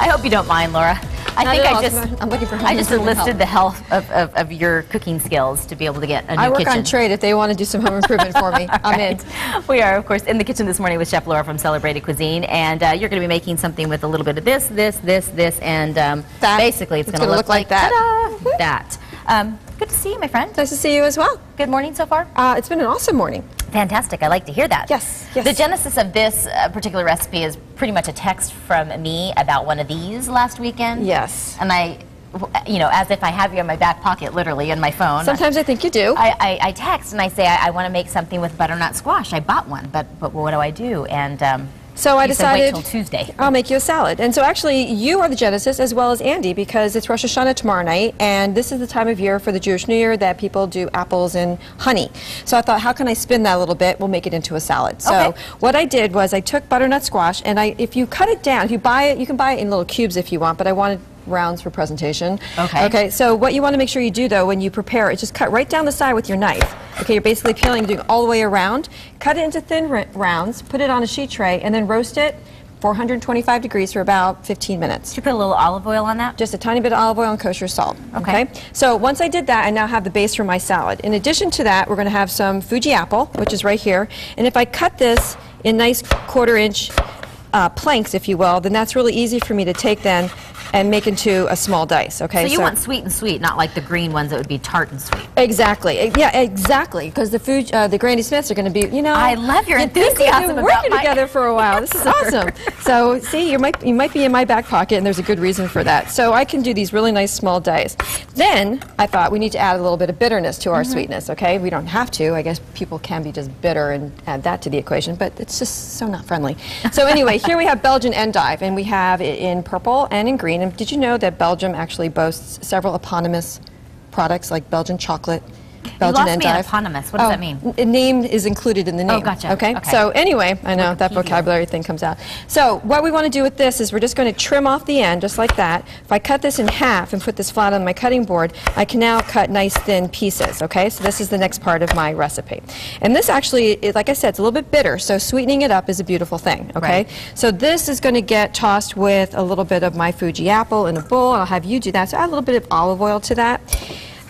I hope you don't mind, Laura. I'm looking for I just enlisted the help of your cooking skills to be able to get a new I work kitchen. on trade if they want to do some home improvement for me. I'm in. We are, of course, in the kitchen this morning with Chef Laura from Celebrated Cuisine, and you're going to be making something with a little bit of this, and basically it's going to look like that. Good to see you, my friend. Nice to see you as well. Good morning so far? It's been an awesome morning. Fantastic. I like to hear that. Yes, yes. The genesis of this particular recipe is pretty much a text from me about one of these last weekend. Yes. And you know, as if I have you in my back pocket, literally, in my phone. Sometimes I think you do. I text and I say, I want to make something with butternut squash. I bought one, but what do I do? And so I decided, wait till Tuesday. I'll make you a salad. And so actually, you are the genesis as well as Andy, because it's Rosh Hashanah tomorrow night, and this is the time of year for the Jewish New Year that people do apples and honey. So I thought, how can I spin that a little bit? We'll make it into a salad. So what I did was I took butternut squash, and if you cut it down, if you buy it, you can buy it in little cubes if you want, but I wanted rounds for presentation. Okay, so what you want to make sure you do though when you prepare it, just cut right down the side with your knife. Okay, you're basically peeling, doing all the way around. Cut it into thin rounds, put it on a sheet tray, and then roast it 425 degrees for about 15 minutes. Did you put a little olive oil on that? Just a tiny bit of olive oil and kosher salt. Okay. So once I did that, I now have the base for my salad. In addition to that, we're going to have some Fuji apple, which is right here. And if I cut this in nice 1/4 inch planks, if you will, then that's really easy for me to take then and make into a small dice. Okay. So you want sweet and sweet, not like the green ones that would be tart and sweet. Exactly. Yeah, exactly. Because the Granny Smiths are going to be, you know. I love your enthusiasm. We've been working together for a while. This is awesome. So see, you might be in my back pocket, and there's a good reason for that. So I can do these really nice small dice. Then I thought we need to add a little bit of bitterness to our sweetness. Okay, we don't have to. I guess people can be just bitter and add that to the equation, but it's just so not friendly. So anyway, here we have Belgian Endive, and we have it in purple and in green. And did you know that Belgium actually boasts several eponymous products like Belgian chocolate, Belgian Endive? You lost me at eponymous. What does that mean? A name is included in the name. Oh, gotcha. Okay. So anyway, I know that vocabulary thing comes out. So what we want to do with this is we're just going to trim off the end just like that. If I cut this in half and put this flat on my cutting board, I can now cut nice thin pieces. Okay. So this is the next part of my recipe. And this actually, like I said, it's a little bit bitter. So sweetening it up is a beautiful thing. Okay. Right. So this is going to get tossed with a little bit of my Fuji apple in a bowl. I'll have you do that. So add a little bit of olive oil to that.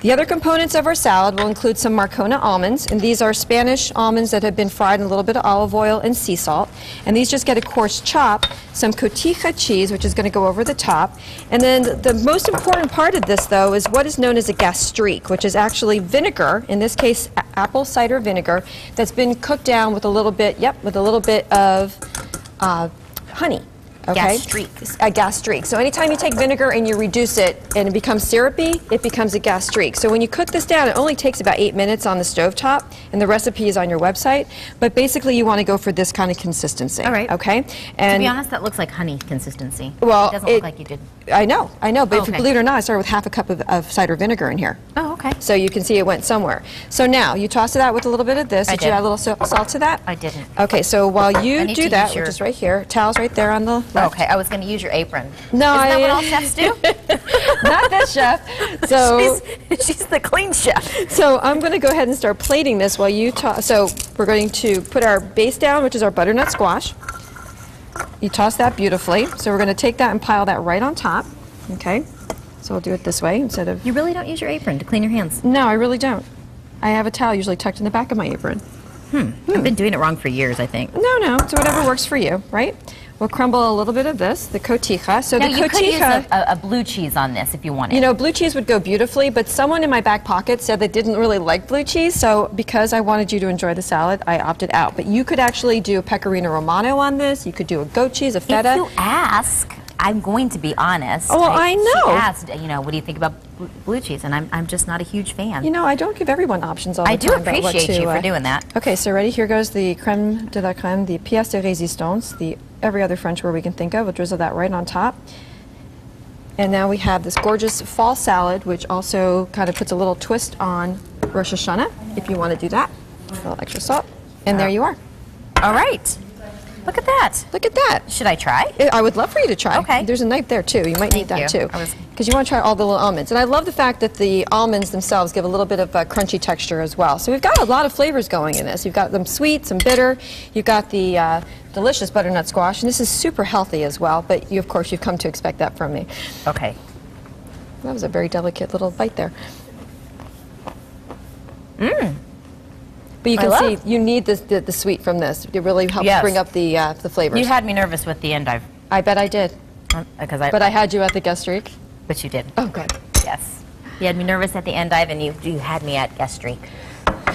The other components of our salad will include some Marcona almonds, and these are Spanish almonds that have been fried in a little bit of olive oil and sea salt. And these just get a coarse chop, some cotija cheese, which is going to go over the top. And then the most important part of this, though, is what is known as a gastrique, which is actually vinegar, in this case apple cider vinegar, that's been cooked down with a little bit, with a little bit of honey. Okay. Gastrique. A gastrique. So anytime you take vinegar and you reduce it and it becomes syrupy, it becomes a gastrique. So when you cook this down, it only takes about 8 minutes on the stovetop, and the recipe is on your website. But basically, you want to go for this kind of consistency. All right. Okay. And to be honest, that looks like honey consistency. Well, it doesn't look like you did. I know. But if you believe it or not, I started with half a cup of cider vinegar in here. Oh, okay. So you can see it went somewhere. So now you toss it out with a little bit of this. Did you add a little salt to that? I didn't. Okay. So while you do that, which is right here, towels right there on the left. Okay. I was going to use your apron. No, isn't that what all chefs do? Not this chef. So she's the clean chef. So I'm going to go ahead and start plating this while you toss. So we're going to put our base down, which is our butternut squash. You toss that beautifully. So we're going to take that and pile that right on top. Okay. So we'll do it this way instead of. You really don't use your apron to clean your hands? No, I really don't. I have a towel usually tucked in the back of my apron. I've been doing it wrong for years, I think. No. So whatever works for you, right? We'll crumble a little bit of this, the cotija. So now the you cotija, could use a blue cheese on this if you wanted. You know, blue cheese would go beautifully, but someone in my back pocket said they didn't really like blue cheese, so because I wanted you to enjoy the salad, I opted out. But you could actually do a pecorino romano on this. You could do a goat cheese, a feta. If you ask, I'm going to be honest. Oh, well, I know. She asked, you know, what do you think about blue cheese? And I'm just not a huge fan. You know, I don't give everyone options all the time. I do appreciate you for doing that. Okay, so ready? Here goes the crème de la crème, the pièce de résistance, the every other French word we can think of. We'll drizzle that right on top. And now we have this gorgeous fall salad, which also kind of puts a little twist on Rosh Hashanah, if you want to do that. A little extra salt. And there you are. All right. Look at that. Look at that. Should I try? I would love for you to try. Okay. There's a knife there too. You might need that too. Because you want to try all the little almonds. And I love the fact that the almonds themselves give a little bit of a crunchy texture as well. So we've got a lot of flavors going in this. You've got them sweet, some bitter. You've got the delicious butternut squash. And this is super healthy as well. But of course, you've come to expect that from me. Okay. That was a very delicate little bite there. Mmm. But you can see you need the sweet from this. It really helps bring up the flavors. You had me nervous with the endive. I bet I did. But I had you at the gastrique. But you did. Oh, good. Yes. You had me nervous at the endive, and you had me at gastrique.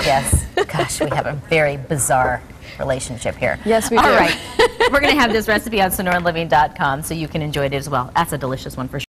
Yes. Gosh, we have a very bizarre relationship here. Yes, we do. All right. We're going to have this recipe on sonoranliving.com so you can enjoy it as well. That's a delicious one for sure.